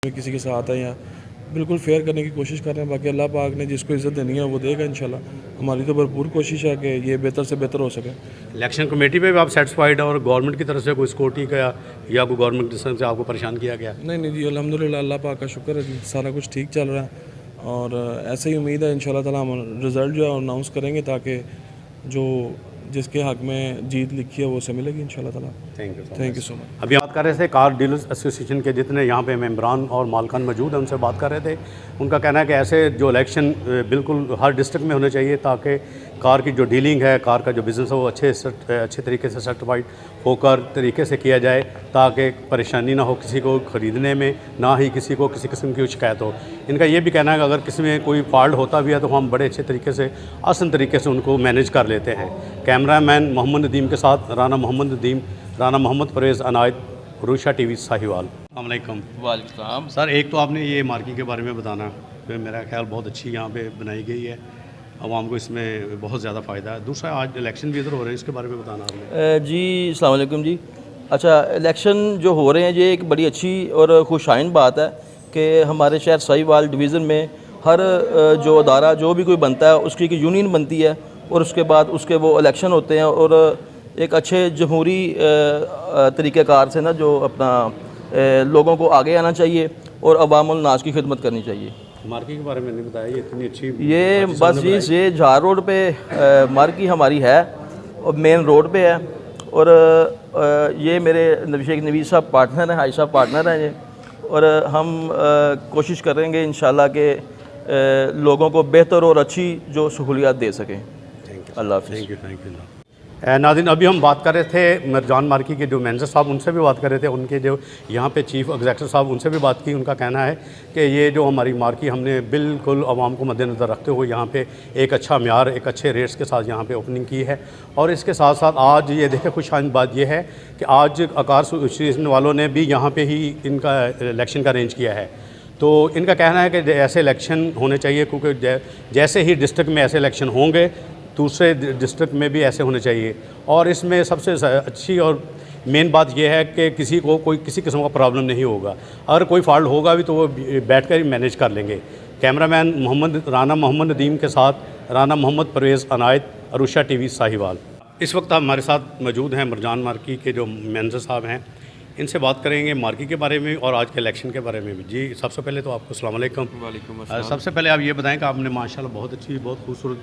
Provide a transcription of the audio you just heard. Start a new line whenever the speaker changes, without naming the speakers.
में किसी के साथ है या बिल्कुल फेयर करने की कोशिश कर रहे हैं। बाकी अल्लाह पाक ने जिसको इज़्ज़त देनी है वो देगा इंशाल्लाह। हमारी तो भरपूर कोशिश है कि ये बेहतर से बेहतर हो सके।
इलेक्शन कमेटी पे भी आप सेटिस्फाइड हैं और गवर्नमेंट की तरफ से कोई सिक्योरिटी का या कोई गवर्नमेंट की तरफ से आपको परेशान किया गया?
नहीं जी, अल्हम्दुलिल्लाह अल्लाह पाक का शुक्र है जी, सारा कुछ ठीक चल रहा है और ऐसे ही उम्मीद है इंशाल्लाह ताला हम रिज़ल्ट जो है अनाउंस करेंगे ताकि जो जिसके हक़ में जीत लिखी है वो उसे मिलेगी इंशाल्लाह ताला। Thank you so much.
अभी बात कर रहे थे कार डीलर्स एसोसिएशन के जितने यहाँ पे मेंबरान और मालकान मौजूद हैं, उनसे बात कर रहे थे। उनका कहना है कि ऐसे जो इलेक्शन बिल्कुल हर डिस्ट्रिक्ट में होने चाहिए ताकि कार की जो डीलिंग है, कार का जो बिज़नेस है वो अच्छे तरीके से सर्टिफाइड होकर तरीके से किया जाए ताकि परेशानी ना हो किसी को ख़रीदने में, ना ही किसी को किसी किस्म की शिकायत हो। इनका ये भी कहना है कि अगर किसी में कोई फॉल्ट होता भी है तो हम बड़े अच्छे तरीके से आसान तरीके से उनको मैनेज कर लेते हैं। कैमरामैन मोहम्मद नदीम के साथ राना मोहम्मद नदीम, राना मोहम्मद परवेज़ अनायत, अरूशा टीवी साहिवाल। अस्सलाम वालेकुम।
वालेकुम।
सर, एक तो आपने ये मार्किंग के बारे में बताना, तो मेरा ख्याल बहुत अच्छी यहाँ पे बनाई गई है, आवाम को इसमें बहुत ज़्यादा फ़ायदा है। दूसरा, आज इलेक्शन भी इधर हो रहे हैं, इसके बारे में बताना आपने।
जी अस्सलाम वालेकुम जी। अच्छा, इलेक्शन जो हो रहे हैं ये एक बड़ी अच्छी और खुशाइन बात है कि हमारे शहर साहिवाल डिवीज़न में हर जो अदारा जो भी कोई बनता है उसकी एक यूनियन बनती है और उसके बाद उसके वो इलेक्शन होते हैं और एक अच्छे जमहूरी तरीक़ेकार से ना जो अपना लोगों को आगे आना चाहिए और अवामुल नास की खिदमत करनी चाहिए।
मार्की के बारे में नहीं बताया, ये इतनी अच्छी
ये बस जी ये झार रोड पे मार्की हमारी है और मेन रोड पे है और ये मेरे शेख नवीद साहब पार्टनर हैं, हाई साहब पार्टनर हैं ये, और हम कोशिश करेंगे इंशाल्लाह के लोगों को बेहतर और अच्छी जो सहूलियात दे सकें। अल्लाह हाफ़िज़।
Thank you. नाज़रीन, अभी हम बात कर रहे थे मिर्जान मार्की के जो मैनेजर साहब, उनसे भी बात कर रहे थे। उनके जो यहाँ पे चीफ एग्जीक्यूटिव साहब, उनसे भी बात की। उनका कहना है कि ये जो हमारी मार्की हमने बिल्कुल आवाम को मद्देनज़र रखते हुए यहाँ पे एक अच्छा म्यार, एक अच्छे रेट्स के साथ यहाँ पे ओपनिंग की है। और इसके साथ साथ आज ये देखें खुशहाल बात यह है कि आज आकार एसोसिएशन वालों ने भी यहाँ पर ही इनका इलेक्शन का अरेंज किया है। तो इनका कहना है कि ऐसे इलेक्शन होने चाहिए क्योंकि जैसे ही डिस्ट्रिक्ट में ऐसे इलेक्शन होंगे दूसरे डिस्ट्रिक्ट में भी ऐसे होने चाहिए। और इसमें सबसे अच्छी और मेन बात यह है कि किसी को कोई किसी किस्म का प्रॉब्लम नहीं होगा। अगर कोई फॉल्ट होगा भी तो वो बैठकर ही मैनेज कर लेंगे। कैमरामैन राना मोहम्मद नदीम के साथ राना मोहम्मद परवेज़ अनायत, अरूशा टीवी साहिवाल। इस वक्त हमारे साथ मौजूद हैं मिर्जान मार्की के जो मैनेजर साहब हैं। इनसे बात करेंगे मार्की के बारे में और आज के इलेक्शन के बारे में भी। जी, सबसे पहले तो आपको अस्सलाम वालेकुम।
वालेकुम अस्सलाम।
सबसे पहले आप ये बताएं कि आपने माशाल्लाह बहुत अच्छी, बहुत खूबसूरत